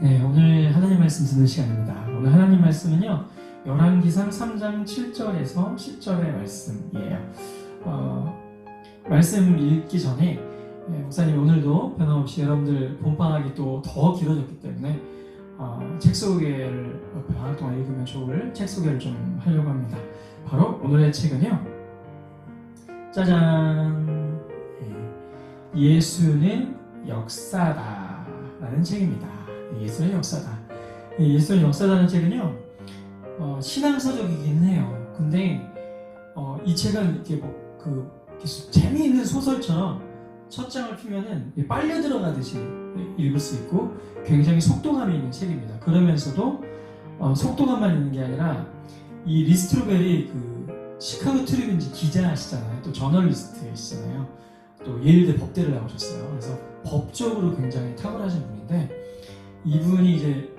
네, 오늘 하나님 말씀 듣는 시간입니다. 오늘 하나님 말씀은요, 열왕기상 3장 7절에서 10절의 말씀이에요. 말씀 읽기 전에 목사님 오늘도 변함없이 여러분들 봄방학이 또 더 길어졌기 때문에 책 소개를 방학 동안 읽으면 좋을 책 소개를 좀 하려고 합니다. 바로 오늘의 책은요, 짜잔! 예수는 역사다 라는 책입니다. 예수는 역사다. 예수는 역사다는 책은요, 신앙서적이긴 해요. 근데 이 책은 이렇게 재미있는 소설처럼 첫 장을 피면은 빨려 들어가듯이 읽을 수 있고 굉장히 속도감이 있는 책입니다. 그러면서도 속도감만 있는 게 아니라 이 리스트로벨이 그 시카고 트리뷴지 기자시잖아요. 또 저널리스트이시잖아요. 또 예일대 법대를 나오셨어요. 그래서 법적으로 굉장히 탁월하신 분인데, 이분이 이제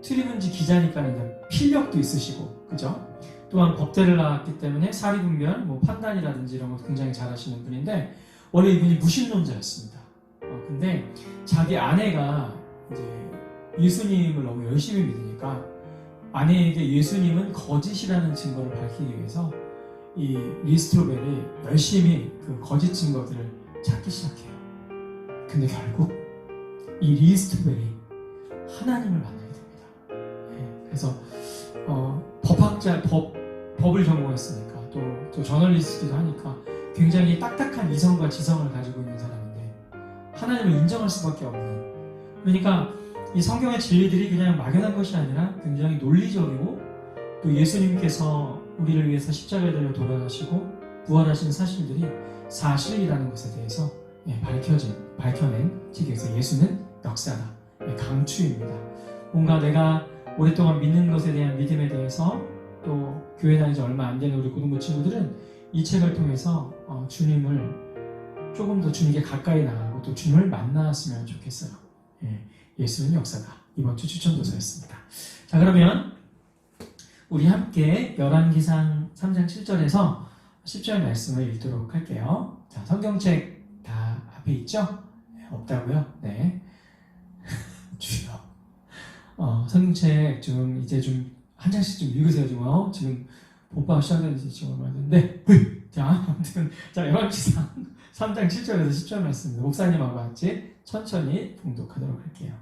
트리뷴지 기자니까 이제 필력도 있으시고, 그죠? 또한 법대를 나왔기 때문에 사리분별, 판단이라든지 이런 거 굉장히 잘하시는 분인데, 원래 이분이 무신론자였습니다. 근데 자기 아내가 이제 예수님을 너무 열심히 믿으니까 아내에게 예수님은 거짓이라는 증거를 밝히기 위해서 이 리스트로벨이 열심히 그 거짓 증거들을 찾기 시작해요. 근데 결국 이 리스트로벨이 하나님을 만나게 됩니다. 그래서 법학자, 법을 전공했으니까 또 저널리스트기도 하니까 굉장히 딱딱한 이성과 지성을 가지고 있는 사람인데 하나님을 인정할 수밖에 없는, 그러니까 이 성경의 진리들이 그냥 막연한 것이 아니라 굉장히 논리적이고, 또 예수님께서 우리를 위해서 십자가에 달려 돌아가시고 부활하신 사실들이 사실이라는 것에 대해서 밝혀낸 책에서 예수는 역사다, 강추입니다. 뭔가 내가 오랫동안 믿는 것에 대한 믿음에 대해서, 또 교회 다닌 지 얼마 안 되는 우리 고등부 친구들은 이 책을 통해서 주님을 조금 더 주님께 가까이 나가고 또 주님을 만났으면 좋겠어요. 예수는 역사다. 이번 주 추천도서였습니다. 자, 그러면 우리 함께 열왕기상 3장 7절에서 10절 말씀을 읽도록 할게요. 자, 성경책 다 앞에 있죠? 없다고요? 네. 주여. 성경책 좀 이제 좀 한 장씩 좀 읽으세요. 지금 봄방학 시작된 지 지금 얼마 됐는데, 자, 아무튼 열왕기상 3장 7절에서 10절 말씀입니다. 목사님하고 같이 천천히 봉독하도록 할게요.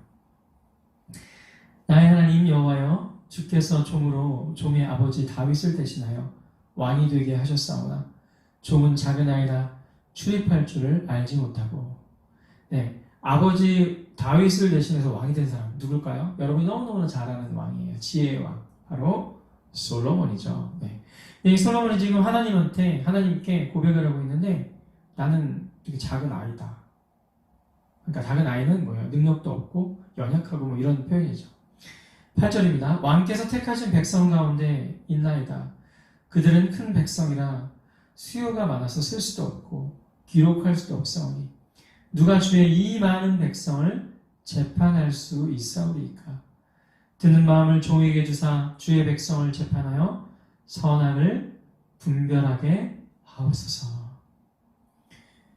나의 하나님 여호와여, 주께서 종으로 종의 아버지 다윗을 대신하여 왕이 되게 하셨사오나 종은 작은 아이라 출입할 줄을 알지 못하고. 네, 아버지 다윗을 대신해서 왕이 된 사람 누굴까요? 여러분이 너무너무 잘 아는 왕이에요. 지혜의 왕, 바로 솔로몬이죠. 네. 이 솔로몬이 지금 하나님께 고백을 하고 있는데, 나는 되게 작은 아이다. 그러니까 작은 아이는 뭐예요? 능력도 없고 연약하고 이런 표현이죠. 8절입니다. 왕께서 택하신 백성 가운데 있나이다. 그들은 큰 백성이라 수요가 많아서 쓸 수도 없고 기록할 수도 없사오니 누가 주의 이 많은 백성을 재판할 수 있사오리이까. 듣는 마음을 종에게 주사 주의 백성을 재판하여 선악을 분별하게 하옵소서.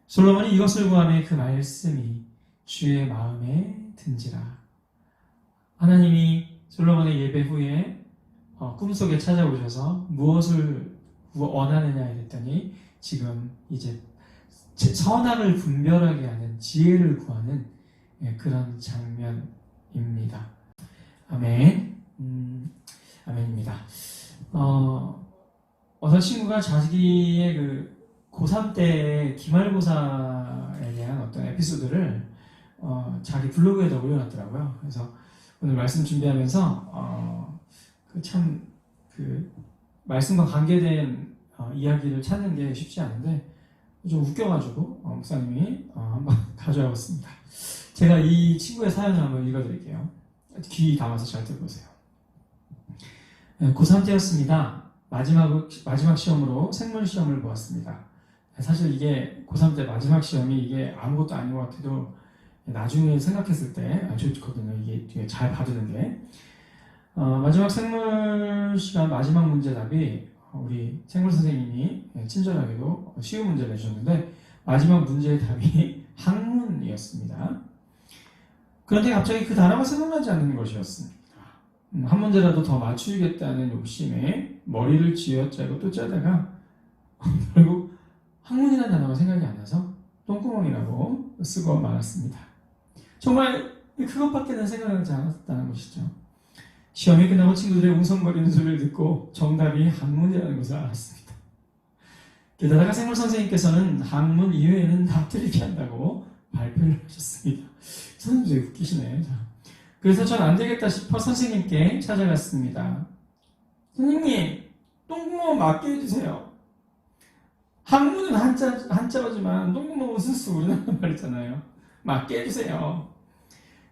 솔로몬이 이것을 구하매 그 말씀이 주의 마음에 든지라. 하나님이 솔로몬의 예배 후에 꿈속에 찾아오셔서 무엇을 원하느냐 이랬더니 지금 이제 선악을 분별하게 하는 지혜를 구하는 그런 장면입니다. 아멘. 아멘입니다. 어떤 친구가 자기의 그 고3 때 기말고사에 대한 어떤 에피소드를 자기 블로그에다 올려놨더라고요. 그래서 오늘 말씀 준비하면서 그 말씀과 관계된 이야기를 찾는 게 쉽지 않은데 좀 웃겨가지고 목사님이 한번 가져와봤습니다. 제가 이 친구의 사연을 한번 읽어드릴게요. 귀 감아서 잘 들어보세요. 고3 때였습니다. 마지막 시험으로 생물 시험을 보았습니다. 사실 이게 고3 때 마지막 시험이 이게 아무것도 아닌 것 같아도 나중에 생각했을 때 좋거든요. 이게 되게 잘 봐두는 게. 마지막 생물 시간 마지막 문제 답이 우리 생물 선생님이 친절하게도 쉬운 문제를 내주셨는데 마지막 문제의 답이 학문이었습니다. 그런데 갑자기 그 단어가 생각나지 않는 것이었습니다. 한 문제라도 더 맞추겠다는 욕심에 머리를 쥐어짜고 또 짜다가 결국 학문이라는 단어가 생각이 안 나서 똥구멍이라고 쓰고 말았습니다. 정말 그것밖에는 생각나지 않았다는 것이죠. 시험이 끝나고 친구들의 웅성거리는 소리를 듣고 정답이 학문이라는 것을 알았습니다. 게다가 생물 선생님께서는 학문 이외에는 다 틀리게 한다고 발표를 하셨습니다. 선생님 웃기시네. 그래서 전 안 되겠다 싶어 선생님께 찾아갔습니다. 선생님, 똥구멍 맞게 해주세요. 학문은 한자어지만 똥구멍은 순수 우리나라 말이잖아요. 맞게 해주세요.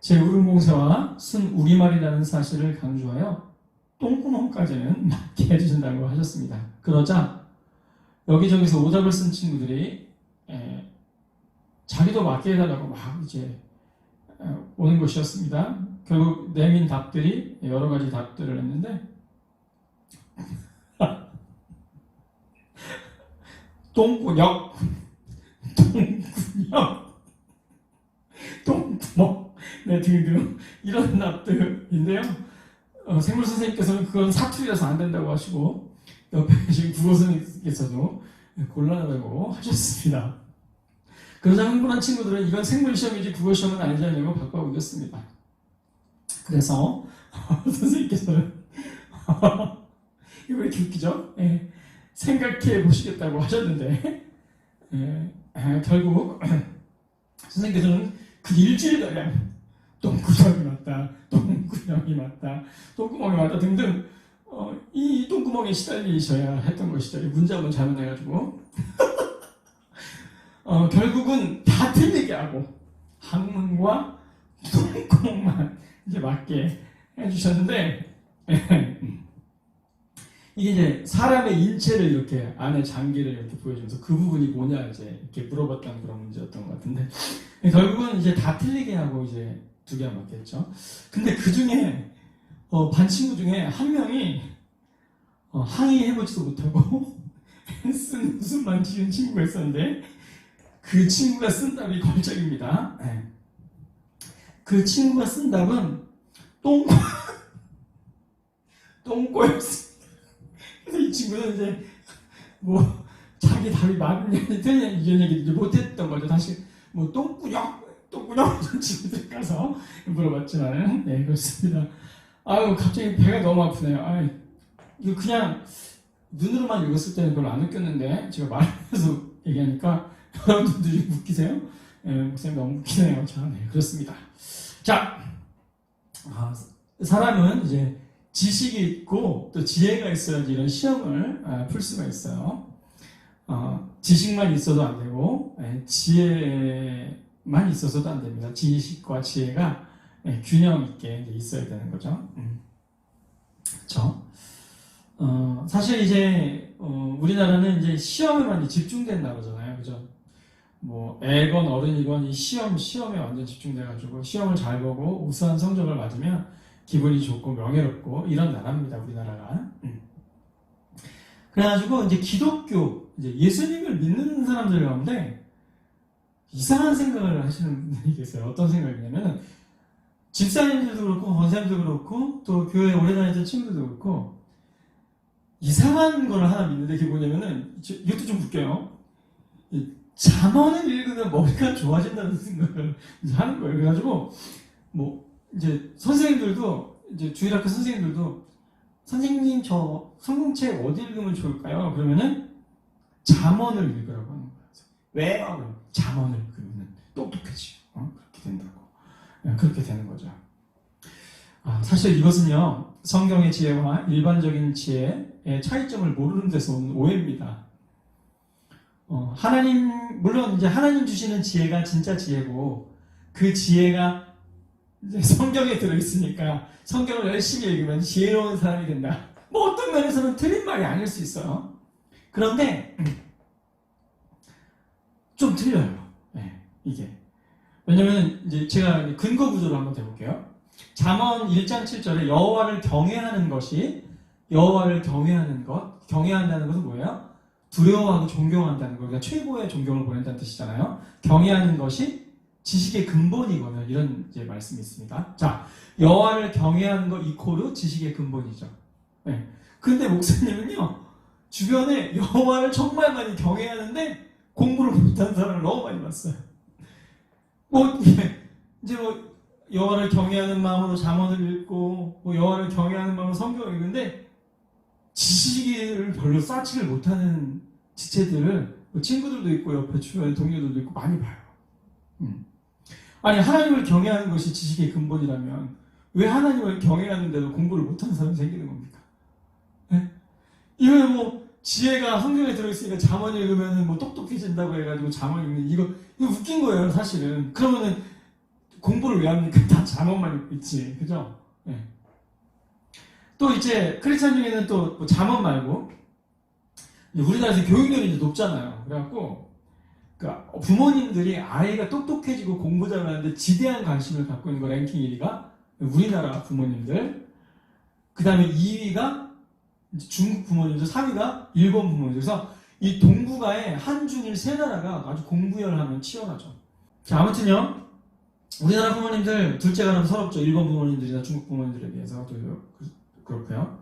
제 울음공세와 순 우리말이라는 사실을 강조하여 똥구멍까지는 맞게 해주신다고 하셨습니다. 그러자 여기저기서 오답을 쓴 친구들이 자기도 맞게 해달라고 막 이제 오는 것이었습니다. 결국 내민 답들이 여러 가지 답들을 했는데 똥구녕, 똥구녕, 똥구멍, 네, 등등 이런 답들인데요. 생물 선생님께서는 그건 사투리라서 안 된다고 하시고 옆에 계신 국어 선생님께서도 곤란하다고 하셨습니다. 그러자 흥분한 친구들은 이건 생물 시험이지 국어 시험은 아니지 않냐고 바꿔보겠습니다. 그래서 선생님께서는 이거 왜 이렇게 웃기죠? 생각해 보시겠다고 하셨는데 결국 선생님께서는 그 일주일가량 똥구멍이 맞다, 똥구멍이 맞다, 똥구멍이 맞다 등등 이 똥구멍에 시달리셔야 했던 것이죠. 문장은 잘못해가지고 결국은 다 틀리게 하고 학문과 똥구멍만 이제 맞게 해주셨는데 이게 이제 사람의 인체를 이렇게 안에 장기를 이렇게 보여주면서 그 부분이 뭐냐 이제 이렇게 물어봤다는 그런 문제였던 것 같은데 결국은 이제 다 틀리게 하고 이제 2개 맞겠죠. 근데 그 중에 반 친구 중에 한 명이 항의해보지도 못하고 쓴 웃음만 지은 친구가 있었는데 그 친구가 쓴 답이 걸작입니다. 그 친구가 쓴 답은 똥꼬였습니다. 그래서 이 친구는 이제 뭐 자기 답이 맞느냐 틀리냐 이런 얘기 이제 못했던 거죠. 다시 뭐 똥구녕 이런 친구들 가서 물어봤지만 네 그렇습니다. 아유 갑자기 배가 너무 아프네요. 아유, 이거 그냥 눈으로만 읽었을 때는 별로 안 웃겼는데 제가 말하면서 얘기하니까 여러분들이 웃기세요? 목사님 너무 웃기네요. 자, 네, 그렇습니다. 자, 사람은 이제 지식이 있고 또 지혜가 있어야지 이런 시험을 풀 수가 있어요. 지식만 있어도 안 되고 지혜만 있어서도 안 됩니다. 지식과 지혜가 균형 있게 있어야 되는 거죠. 그렇죠? 사실 이제 우리나라는 이제 시험에만 집중된 나라잖아요, 그죠? 뭐 애건 어른이건 이 시험에 완전 집중돼가지고 시험을 잘 보고 우수한 성적을 맞으면 기분이 좋고 명예롭고 이런 나라입니다, 우리나라가. 그래가지고 이제 기독교, 이제 예수님을 믿는 사람들 가운데 이상한 생각을 하시는 분들이 계세요. 어떤 생각이냐면 집사님들도 그렇고 권사님도 그렇고 또 교회에 오래 다녔던 친구들도 그렇고 이상한 걸 하나 믿는데 그게 뭐냐면은 이것도 좀 웃겨요. 잠언을 읽으면 머리가 좋아진다는 생각을 하는 거예요. 그래가지고 뭐 이제 선생님들도 이제 주일학교 선생님들도 선생님 저 성경책 어디 읽으면 좋을까요? 그러면은 잠언을 읽으라고 하는 거예요. 왜요? 잠언을 읽으면 똑똑해지고 그렇게 된다고. 그렇게 되는 거죠. 사실 이것은요 성경의 지혜와 일반적인 지혜의 차이점을 모르는 데서 오는 오해입니다. 물론 이제 하나님 주시는 지혜가 진짜 지혜고 그 지혜가 이제 성경에 들어있으니까 성경을 열심히 읽으면 지혜로운 사람이 된다. 뭐 어떤 면에서는 틀린 말이 아닐 수 있어요. 그런데 좀 틀려요. 이게. 왜냐면 이제 제가 근거 구조를 한번 해볼게요. 잠언 1장 7절에 여호와를 경외하는 것이 경외한다는 것은 뭐예요? 두려워하고 존경한다는 거. 그러니까 최고의 존경을 보낸다는 뜻이잖아요. 경외하는 것이 지식의 근본이거나 이런 이제 말씀이 있습니다. 자, 여호와를 경외하는 거 이코르 지식의 근본이죠. 네. 근데 목사님은요, 주변에 여호와를 정말 많이 경외하는데 공부를 못하는 사람을 너무 많이 봤어요. 뭐 이제 뭐 여호와를 경외하는 마음으로 잠언을 읽고 뭐 여호와를 경외하는 마음으로 성경을 읽는데 지식을 별로 쌓지를 못하는 지체들을 뭐 친구들도 있고 옆에 주변 동료들도 있고 많이 봐요. 아니, 하나님을 경외하는 것이 지식의 근본이라면 왜 하나님을 경외하는데도 공부를 못하는 사람이 생기는 겁니까? 네? 이거는 뭐 지혜가 성경에 들어있으니까 잠언 읽으면 뭐 똑똑해진다고 해가지고 잠언 읽는 이거 웃긴 거예요, 사실은. 그러면은 공부를 왜 합니까? 다 잠언만 읽고 있지, 그죠? 네. 또 이제 크리스찬 중에는 또뭐 잠언 말고 우리나라에서 교육열이 이제 높잖아요. 그래갖고 그러니까 부모님들이 아이가 똑똑해지고 공부 잘하는데 지대한 관심을 갖고 있는 거 랭킹 1위가 우리나라 부모님들, 그 다음에 2위가 중국 부모님들, 3위가 일본 부모님들. 그래서 이 동북아의 한중일 세 나라가 아주 공부열하면 치열하죠. 자, 아무튼요, 우리나라 부모님들 둘째가 너무 서럽죠. 일본 부모님들이나 중국 부모님들에 비해서 그렇고요.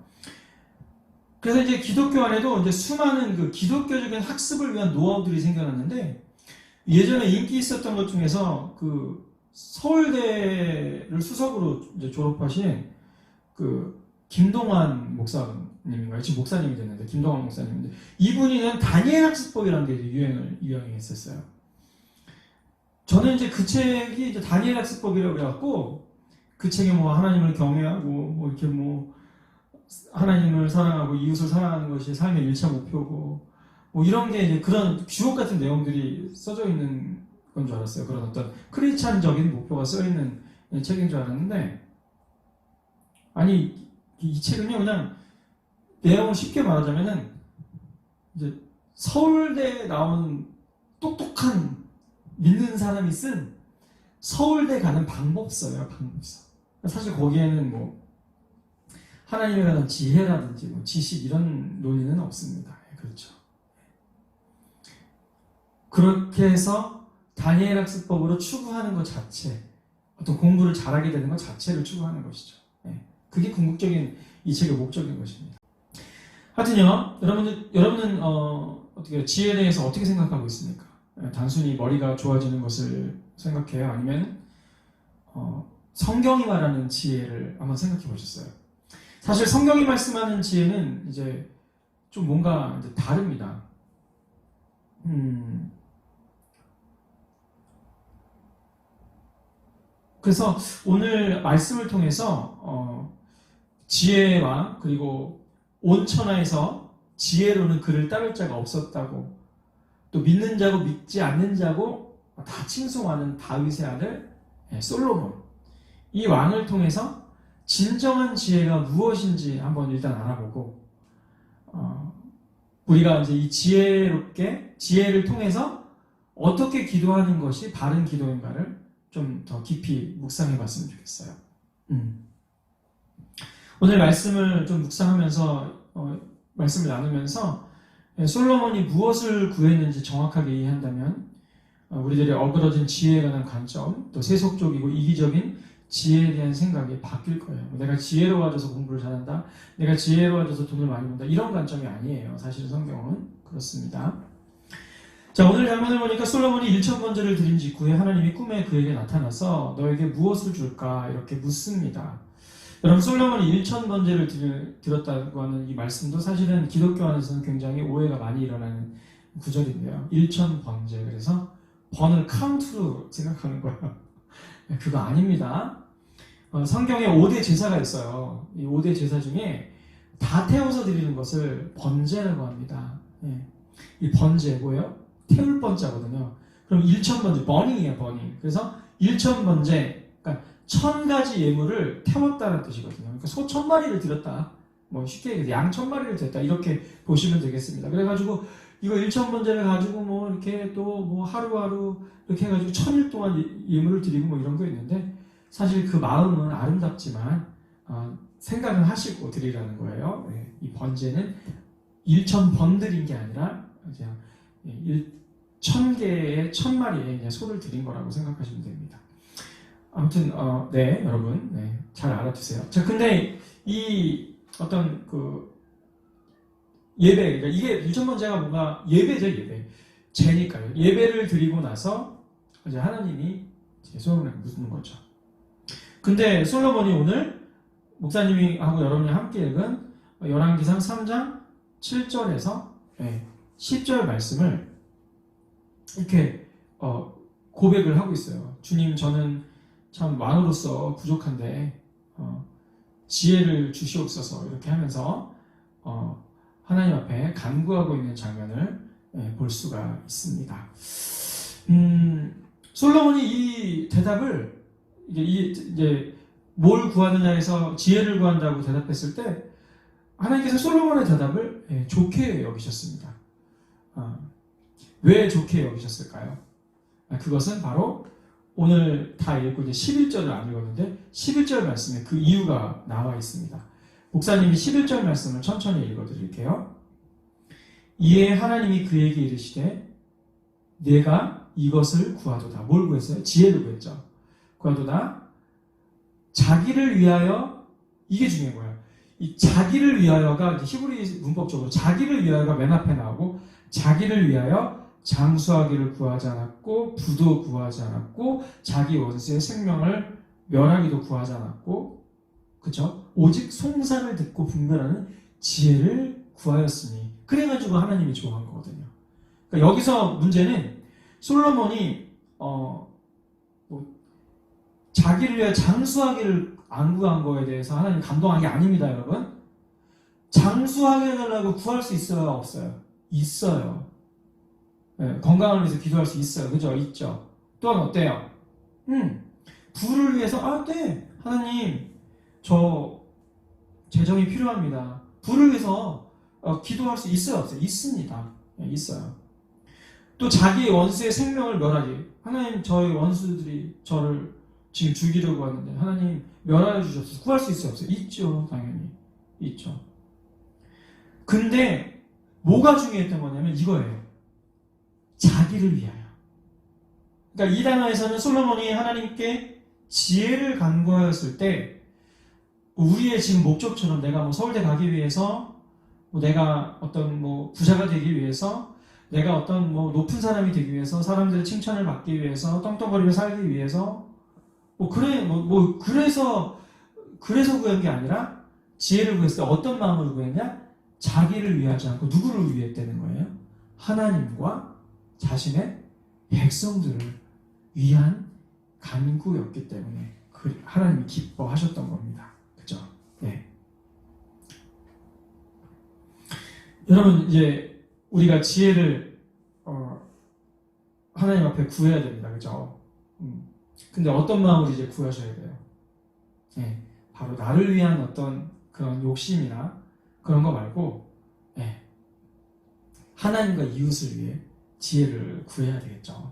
그래서 이제 기독교 안에도 이제 수많은 그 기독교적인 학습을 위한 노하우들이 생겨났는데, 예전에 인기 있었던 것 중에서 그 서울대를 수석으로 이제 졸업하신 그 김동환 목사님인가요? 지금 목사님이 됐는데, 김동환 목사님인데, 이분이는 다니엘 학습법이라는 게 유행했었어요. 저는 이제 그 책이 이제 다니엘 학습법이라고 해갖고, 그 책에 뭐 하나님을 경외하고, 뭐 이렇게 뭐 하나님을 사랑하고 이웃을 사랑하는 것이 삶의 1차 목표고, 뭐 이런 게 이제 그런 주옥 같은 내용들이 써져 있는 건 줄 알았어요. 그런 어떤 크리스찬적인 목표가 써 있는 책인 줄 알았는데, 아니, 이 책은요, 그냥 내용을 쉽게 말하자면은 이제 서울대에 나온 똑똑한 믿는 사람이 쓴 서울대 가는 방법서예요, 방법서. 사실 거기에는 뭐 하나님에 관한 지혜라든지 뭐 지식 이런 논의는 없습니다. 그렇죠. 그렇게 해서 다니엘 학습법으로 추구하는 것 자체, 어떤 공부를 잘하게 되는 것 자체를 추구하는 것이죠. 그게 궁극적인 이 책의 목적인 것입니다. 하여튼요, 여러분은 어떻게 지혜에 대해서 어떻게 생각하고 있습니까? 단순히 머리가 좋아지는 것을 생각해요? 아니면 성경이 말하는 지혜를 한번 생각해 보셨어요? 사실 성경이 말씀하는 지혜는 이제 좀 뭔가 이제 다릅니다. 그래서 오늘 말씀을 통해서 지혜와 그리고 온 천하에서 지혜로는 그를 따를 자가 없었다고, 또 믿는 자고 믿지 않는 자고 다 칭송하는 다윗의 아들 솔로몬, 이 왕을 통해서 진정한 지혜가 무엇인지 한번 일단 알아보고, 우리가 이제 이 지혜를 통해서 어떻게 기도하는 것이 바른 기도인가를 좀 더 깊이 묵상해 봤으면 좋겠어요. 오늘 말씀을 좀 묵상하면서 말씀을 나누면서 솔로몬이 무엇을 구했는지 정확하게 이해한다면 우리들의 어그러진 지혜에 관한 관점, 또 세속적이고 이기적인 지혜에 대한 생각이 바뀔 거예요. 내가 지혜로워져서 공부를 잘한다, 내가 지혜로워져서 돈을 많이 번다, 이런 관점이 아니에요. 사실은 성경은 그렇습니다. 자, 오늘 장면을 보니까 솔로몬이 1,000번제를 드린 직후에 하나님이 꿈에 그에게 나타나서 너에게 무엇을 줄까? 이렇게 묻습니다. 여러분, 솔로몬이 1,000번제를 드렸다고 하는 이 말씀도 사실은 기독교 안에서는 굉장히 오해가 많이 일어나는 구절인데요. 1,000번제, 그래서 번을 카운트로 생각하는 거예요. 그거 아닙니다. 성경에 5대 제사가 있어요. 이 5대 제사 중에 다 태워서 드리는 것을 번제라고 합니다. 이 번제 뭐예요? 태울 번자거든요. 그럼 1,000번제, 버닝이에요, 버닝. 그래서 1,000번제, 그러니까 1,000가지 예물을 태웠다는 뜻이거든요. 그러니까 소 1,000마리를 드렸다. 뭐 쉽게 얘기해서 양 1,000마리를 드렸다. 이렇게 보시면 되겠습니다. 그래가지고 이거 1,000번제를 가지고 뭐 이렇게 또 뭐 하루하루 이렇게 해가지고 1,000일 동안 예물을 드리고 뭐 이런 거 있는데, 사실 그 마음은 아름답지만 생각을 하시고 드리라는 거예요. 이 번제는 1,000번 드린 게 아니라 그냥 1000개의 1000마리의 소를 드린 거라고 생각하시면 됩니다. 아무튼 네, 여러분, 네, 잘 알아두세요. 자, 근데 이 어떤 그 예배, 그러니까 이게 1,000번째가 뭔가 예배죠, 예배. 제니까요. 예배를 드리고 나서 이제 하나님이 솔로몬에게 묻는 거죠. 근데 솔로몬이 오늘 목사님이 하고 여러분이 함께 읽은 열왕기상 3장 7절에서 10절 말씀을 이렇게 고백을 하고 있어요. 주님, 저는 참 왕으로서 부족한데 지혜를 주시옵소서, 이렇게 하면서 하나님 앞에 간구하고 있는 장면을 볼 수가 있습니다. 솔로몬이 이 대답을 이제 뭘 구하느냐에서 지혜를 구한다고 대답했을 때 하나님께서 솔로몬의 대답을 좋게 여기셨습니다. 왜 좋게 여기셨을까요? 그것은 바로 오늘 다 읽고 이제 11절을 안 읽었는데 11절 말씀에 그 이유가 나와 있습니다. 목사님이 11절 말씀을 천천히 읽어드릴게요. 이에 하나님이 그에게 이르시되 내가 이것을 구하도다. 뭘 구했어요? 지혜를 구했죠. 구하도다. 자기를 위하여, 이게 중요한 거예요. 이 자기를 위하여가 히브리 문법적으로 자기를 위하여가 맨 앞에 나오고, 자기를 위하여 장수하기를 구하지 않았고, 부도 구하지 않았고, 자기 원수의 생명을 멸하기도 구하지 않았고, 그쵸? 오직 송사를 듣고 분별하는 지혜를 구하였으니, 그래가지고 하나님이 좋아한 거거든요. 그러니까 여기서 문제는 솔로몬이 자기를 위해 장수하기를 안 구한 거에 대해서 하나님 감동한 게 아닙니다, 여러분. 장수하게 해달라고 구할 수 있어요, 없어요? 있어요. 네, 건강을 위해서 기도할 수 있어요. 그죠? 있죠. 또한 어때요? 부를 위해서, 네, 하나님, 저 재정이 필요합니다. 부를 위해서 기도할 수 있어요, 없어요? 있습니다. 네, 있어요. 또 자기 원수의 생명을 멸하기. 하나님, 저희 원수들이 저를 지금 죽이려고 하는데 하나님 멸하여 주셨어요. 구할 수 있어요, 없어요? 있죠, 당연히. 있죠. 근데 뭐가 중요했던 거냐면 이거예요. 자기를 위하여. 그러니까 이 단어에서는 솔로몬이 하나님께 지혜를 간구하였을 때 우리의 지금 목적처럼 내가 뭐 서울대 가기 위해서, 내가 어떤 부자가 되기 위해서, 내가 어떤 높은 사람이 되기 위해서, 사람들의 칭찬을 받기 위해서, 떵떵거리며 살기 위해서, 그래서 구한 게 아니라 지혜를 구했을 때 어떤 마음으로 구했냐? 자기를 위하지 않고 누구를 위했다는 거예요? 하나님과 자신의 백성들을 위한 간구였기 때문에 하나님이 기뻐하셨던 겁니다. 그죠? 네. 여러분, 이제 우리가 지혜를 하나님 앞에 구해야 됩니다. 그죠? 근데 어떤 마음으로 이제 구하셔야 돼요? 네, 바로 나를 위한 어떤 그런 욕심이나 그런 거 말고, 하나님과 이웃을 위해 지혜를 구해야 되겠죠.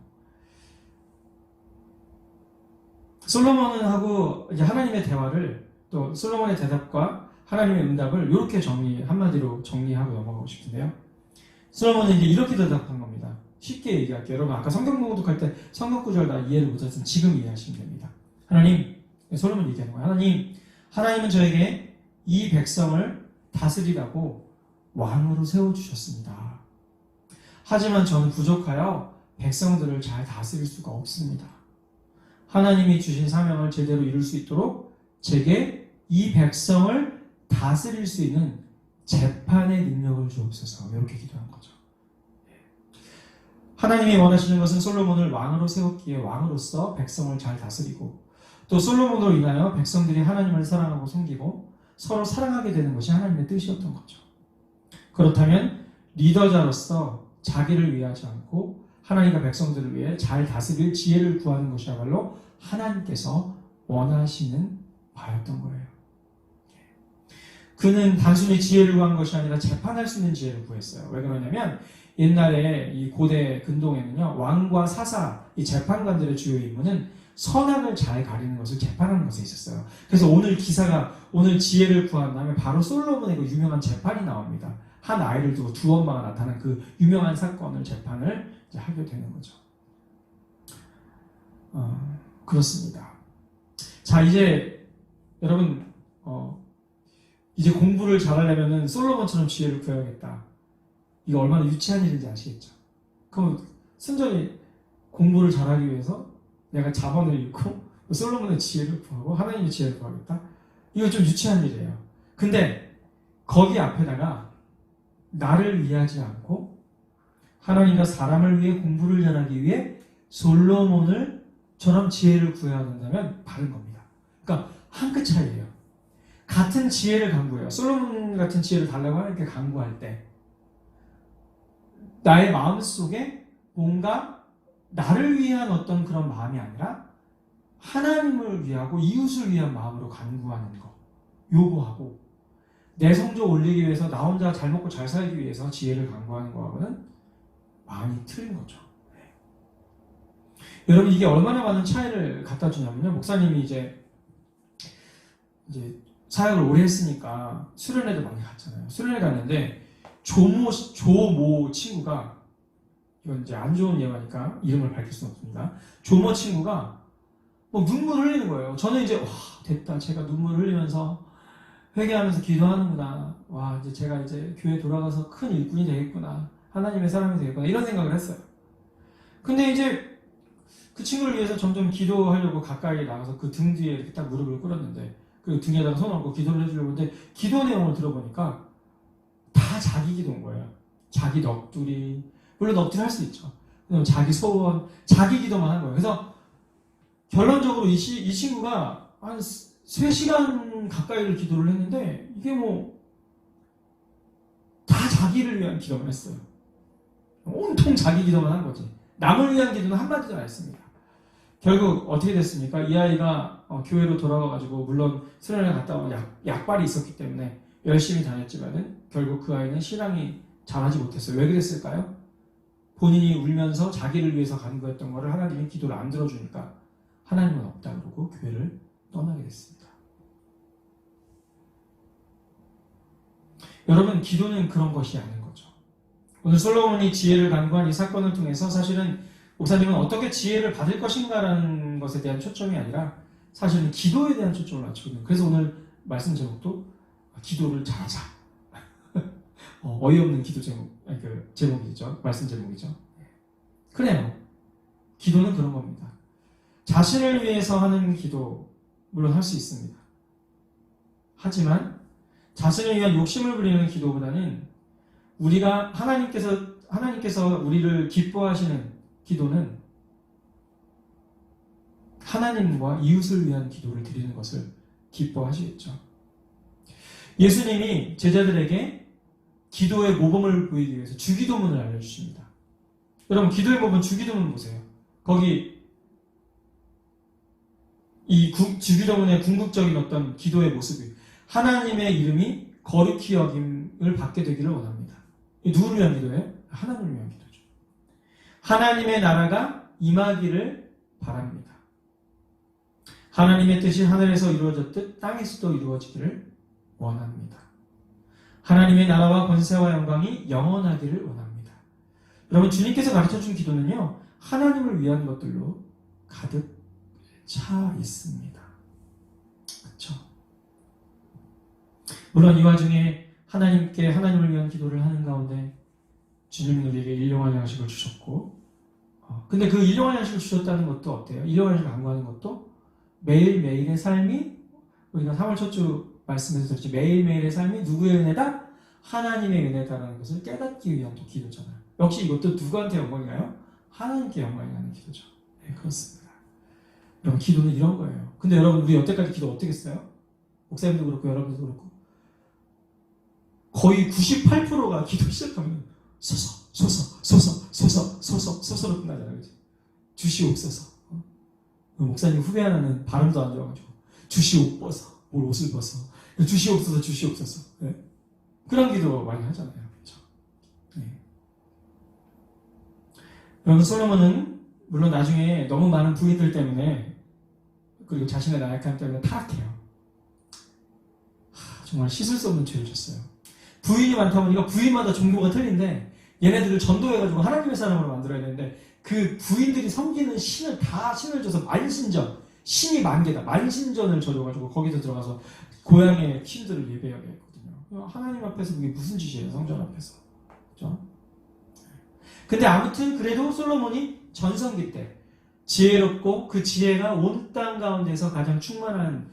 솔로몬은 하고 이제 하나님의 대화를, 또 솔로몬의 대답과 하나님의 응답을 이렇게 한마디로 정리하고 넘어가고 싶은데요. 솔로몬은 이제 이렇게 대답한 겁니다. 쉽게 얘기할게요. 여러분, 아까 성경 공독할 때 성경 구절 다 이해를 못했으면 지금 이해하시면 됩니다. 하나님, 솔로몬 얘기하는 거예요. 하나님은 저에게 이 백성을 다스리라고 왕으로 세워주셨습니다. 하지만 저는 부족하여 백성들을 잘 다스릴 수가 없습니다. 하나님이 주신 사명을 제대로 이룰 수 있도록 제게 이 백성을 다스릴 수 있는 재판의 능력을 주옵소서. 이렇게 기도한 거죠. 하나님이 원하시는 것은 솔로몬을 왕으로 세웠기에 왕으로서 백성을 잘 다스리고, 또 솔로몬으로 인하여 백성들이 하나님을 사랑하고 섬기고 서로 사랑하게 되는 것이 하나님의 뜻이었던 거죠. 그렇다면 리더자로서 자기를 위하지 않고 하나님과 백성들을 위해 잘 다스릴 지혜를 구하는 것이야말로 하나님께서 원하시는 바였던 거예요. 그는 단순히 지혜를 구한 것이 아니라 재판할 수 있는 지혜를 구했어요. 왜 그러냐면 옛날에 이 고대 근동에는요, 왕과 사사, 이 재판관들의 주요 임무는 선악을 잘 가리는 것을 재판하는 것에 있었어요. 그래서 오늘 지혜를 구한 다음에 바로 솔로몬의 그 유명한 재판이 나옵니다. 한 아이를 두고 두 엄마가 나타난 그 유명한 사건을 재판을 이제 하게 되는 거죠. 그렇습니다. 자, 이제 여러분 이제 공부를 잘하려면은 솔로몬처럼 지혜를 구해야겠다. 이거 얼마나 유치한 일인지 아시겠죠? 그럼 순전히 공부를 잘하기 위해서 내가 자본을 잃고 솔로몬의 지혜를 구하고 하나님의 지혜를 구하겠다? 이거 좀 유치한 일이에요. 근데 거기 앞에다가 나를 위하지 않고 하나님과 사람을 위해 공부를 잘하기 위해 솔로몬을처럼 지혜를 구해야 한다면 다른 겁니다. 그러니까 한 끗 차이예요. 같은 지혜를 강구해요. 솔로몬 같은 지혜를 달라고 하나님께 강구할 때 나의 마음속에 뭔가 나를 위한 어떤 그런 마음이 아니라 하나님을 위하고 이웃을 위한 마음으로 간구하는 거 요구하고 내 성적 올리기 위해서 나 혼자 잘 먹고 잘 살기 위해서 지혜를 간구하는 거하고는 많이 틀린 거죠. 여러분 이게 얼마나 많은 차이를 갖다 주냐면요. 목사님이 이제 사역을 오래 했으니까 수련회도 많이 갔잖아요. 수련회 갔는데 조모 친구가 이건 이제 안 좋은 예화니까 이름을 밝힐 수는 없습니다. 조모 친구가 뭐 눈물을 흘리는 거예요. 저는 이제 와 됐다. 제가 눈물을 흘리면서 회개하면서 기도하는구나. 와 이제 제가 이제 교회 돌아가서 큰 일꾼이 되겠구나. 하나님의 사람이 되겠구나. 이런 생각을 했어요. 근데 이제 그 친구를 위해서 점점 기도하려고 가까이 나가서 그 등 뒤에 이렇게 딱 무릎을 꿇었는데 그 등에다가 손 얹고 기도를 해주려고 했는데 기도 내용을 들어보니까 다 자기 기도인 거예요. 자기 넋두리 물론 넋두리 할 수 있죠. 자기 소원 자기 기도만 한 거예요. 그래서 결론적으로 이 친구가 한 3시간 가까이를 기도를 했는데 이게 뭐 다 자기를 위한 기도만 했어요. 온통 자기 기도만 한 거지. 남을 위한 기도는 한마디도 안 했습니다. 결국 어떻게 됐습니까? 이 아이가 교회로 돌아와가지고 물론 수련회 갔다 온 약발이 있었기 때문에 열심히 다녔지만은 결국 그 아이는 신앙이 자라지 못했어요. 왜 그랬을까요? 본인이 울면서 자기를 위해서 간구했던 거를 하나님이 기도를 안 들어주니까 하나님은 없다 그러고 교회를 떠나게 됐습니다. 여러분 기도는 그런 것이 아닌 거죠. 오늘 솔로몬이 지혜를 간구한 이 사건을 통해서 사실은 목사님은 어떻게 지혜를 받을 것인가라는 것에 대한 초점이 아니라 사실은 기도에 대한 초점을 맞추거든요. 그래서 오늘 말씀 제목도 기도를 잘하자. 어이없는 기도 제목이죠. 말씀 제목이죠. 그래요. 기도는 그런 겁니다. 자신을 위해서 하는 기도 물론 할 수 있습니다. 하지만 자신을 위한 욕심을 부리는 기도보다는 우리가 하나님께서 우리를 기뻐하시는 기도는 하나님과 이웃을 위한 기도를 드리는 것을 기뻐하시겠죠. 예수님이 제자들에게 기도의 모범을 보이기 위해서 주기도문을 알려주십니다. 여러분 기도의 모범 주기도문 보세요. 거기 이 주기도문의 궁극적인 어떤 기도의 모습이 하나님의 이름이 거룩히 여김을 받게 되기를 원합니다. 누구를 위한 기도예요? 하나님을 위한 기도죠. 하나님의 나라가 임하기를 바랍니다. 하나님의 뜻이 하늘에서 이루어졌듯 땅에서도 이루어지기를 원합니다. 하나님의 나라와 권세와 영광이 영원하기를 원합니다. 여러분 주님께서 가르쳐준 기도는요. 하나님을 위한 것들로 가득 차 있습니다. 그렇죠? 물론 이 와중에 하나님을 위한 기도를 하는 가운데 주님은 우리에게 일용할 양식을 주셨고 근데 그 일용할 양식을 주셨다는 것도 어때요? 일용할 양식을 강구하는 것도 매일매일의 삶이 우리가 3월 첫 주 말씀에서 들었지 매일매일의 삶이 누구의 은혜다? 하나님의 은혜다라는 것을 깨닫기 위한 또 기도잖아요. 역시 이것도 누구한테 영광인가요? 하나님께 영광이 가는 기도죠. 네, 그렇습니다. 여러분 기도는 이런 거예요. 근데 여러분 우리 여태까지 기도 어떻게 했어요? 목사님도 그렇고 여러분도 그렇고 거의 98%가 기도 시작하면 소서로 끝나잖아요. 그치? 주시옵소서. 목사님 후배 하나는 발음도 안 좋아가지고 주시옵소서. 뭘 옷을 벗어. 주시옵소서. 네. 그런 기도 많이 하잖아요. 그렇죠? 네. 여러분 솔로몬은 물론 나중에 너무 많은 부인들 때문에 그리고 자신의 나약함 때문에 타락해요. 정말 씻을 수 없는 죄를 졌어요. 부인이 많다 보니까 부인마다 종교가 틀린데 얘네들을 전도해가지고 하나님의 사람으로 만들어야 되는데 그 부인들이 섬기는 신을 다 신을 줘서 만신전, 신이 만개다. 만신전을 저려가지고 거기서 들어가서 고향의 신들을 예배하게 했거든요. 하나님 앞에서 그게 무슨 짓이에요? 성전 앞에서. 그죠? 근데 아무튼 그래도 솔로몬이 전성기 때 지혜롭고 그 지혜가 온 땅 가운데서 가장 충만한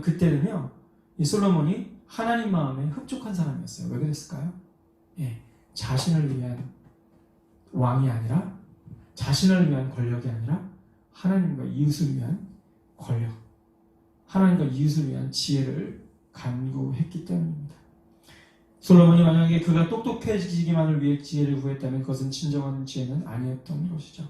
그때는요, 이 솔로몬이 하나님 마음에 흡족한 사람이었어요. 왜 그랬을까요? 예, 자신을 위한 왕이 아니라, 자신을 위한 권력이 아니라 하나님과 이웃을 위한 권력, 하나님과 이웃을 위한 지혜를 간구했기 때문입니다. 솔로몬이 만약에 그가 똑똑해지기만을 위해 지혜를 구했다면 그것은 진정한 지혜는 아니었던 것이죠.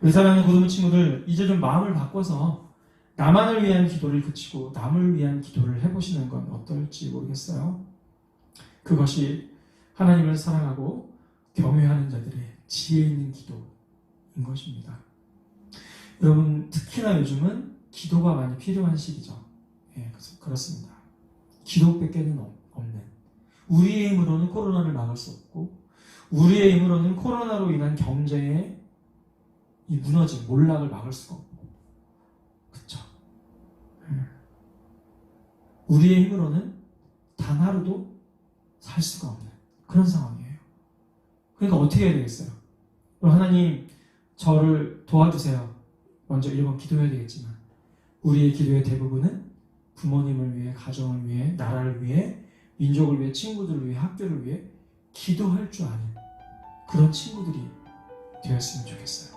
우리 사랑하는 고등부 친구들, 이제 좀 마음을 바꿔서 나만을 위한 기도를 그치고 남을 위한 기도를 해보시는 건 어떨지 모르겠어요. 그것이 하나님을 사랑하고 경외하는 자들의 지혜 있는 기도인 것입니다. 여러분, 특히나 요즘은 기도가 많이 필요한 시기죠. 예, 그렇습니다. 기도밖에는 없는. 우리의 힘으로는 코로나를 막을 수 없고, 우리의 힘으로는 코로나로 인한 경제의 이 무너짐, 몰락을 막을 수가 없고, 그쵸? 우리의 힘으로는 단 하루도 살 수가 없는 그런 상황이에요. 그러니까 어떻게 해야 되겠어요? 하나님, 저를 도와주세요. 먼저 1번 기도해야 되겠지만, 우리의 기도의 대부분은 부모님을 위해, 가정을 위해, 나라를 위해, 민족을 위해, 친구들을 위해, 학교를 위해 기도할 줄 아는 그런 친구들이 되었으면 좋겠어요.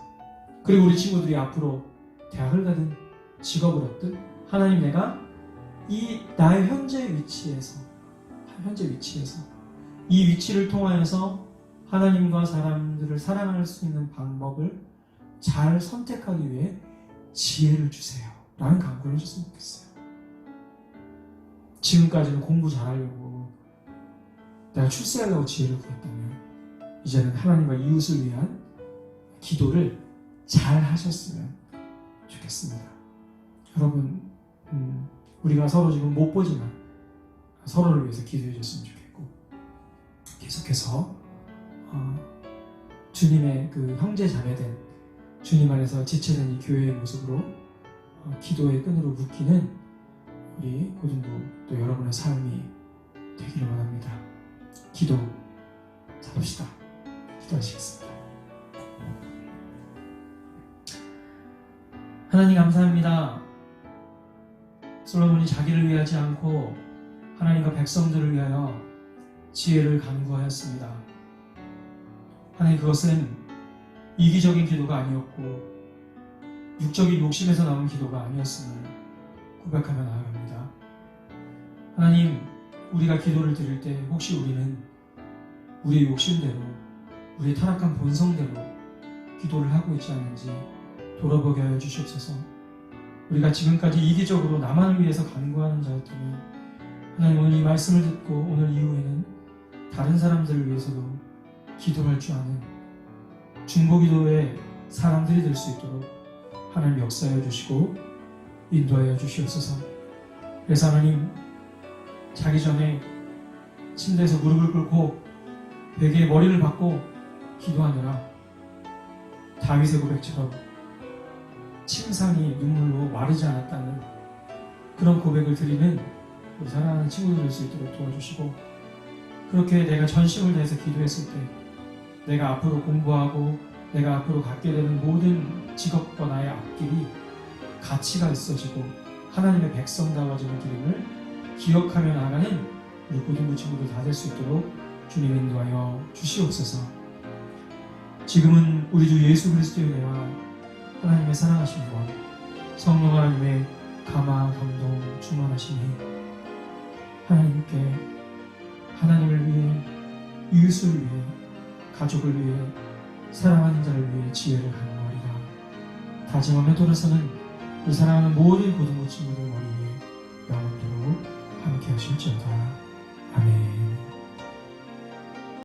그리고 우리 친구들이 앞으로 대학을 가든 직업을 얻든 하나님, 내가 이 나의 현재 위치에서 이 위치를 통하여서 하나님과 사람들을 사랑할 수 있는 방법을 잘 선택하기 위해 지혜를 주세요 라는 간구를 해줬으면 좋겠어요. 지금까지는 공부 잘하려고 내가 출세하려고 지혜를 구했다면 이제는 하나님과 이웃을 위한 기도를 잘 하셨으면 좋겠습니다. 여러분, 우리가 서로 지금 못 보지만 서로를 위해서 기도해 줬으면 좋겠고, 계속해서 주님의 그 형제 자매된, 주님 안에서 지체된 이 교회의 모습으로 기도의 끈으로 묶이는 우리 고등부 또 여러분의 삶이 되기를 원합니다. 기도 잡읍시다. 기도하시겠습니다. 하나님, 감사합니다. 솔로몬이 자기를 위하지 않고 하나님과 백성들을 위하여 지혜를 간구하였습니다. 하나님, 그것은 이기적인 기도가 아니었고 육적인 욕심에서 나온 기도가 아니었음을 고백하며 나아갑니다. 하나님, 우리가 기도를 드릴 때 혹시 우리는 우리의 욕심대로, 우리의 타락한 본성대로 기도를 하고 있지 않은지 돌아보게 하여 주시옵소서. 우리가 지금까지 이기적으로 나만을 위해서 간구하는 자였다면 하나님, 오늘 이 말씀을 듣고 오늘 이후에는 다른 사람들을 위해서도 기도할 줄 아는 중보기도의 사람들이 될 수 있도록 하나님 역사하여 주시고 인도하여 주시옵소서. 그래서 하나님, 자기 전에 침대에서 무릎을 꿇고 베개에 머리를 박고 기도하느라 다윗의 고백처럼 침상이 눈물로 마르지 않았다는 그런 고백을 드리는 우리 사랑하는 친구들 될 수 있도록 도와주시고, 그렇게 내가 전심을 다해서 기도했을 때 내가 앞으로 공부하고 내가 앞으로 갖게 되는 모든 직업과 나의 앞길이 가치가 있어지고 하나님의 백성다워지는 길임을 기억하며 나가는 우리 고등부 친구들 다 될 수 있도록 주님 인도하여 주시옵소서. 지금은 우리 주 예수 그리스도의 은혜와 하나님의 사랑하신 분, 성령 하나님의 감화 감동 충만하시니 하나님께 하나님을 위해, 이웃을 위해, 가족을 위해, 사랑하는 자를 위해 지혜를 간구하리라. 다짐하며 돌아서는 그 사랑하는 모든 고등부 친구들 머리 위에 영원토록 함께 하실지어다.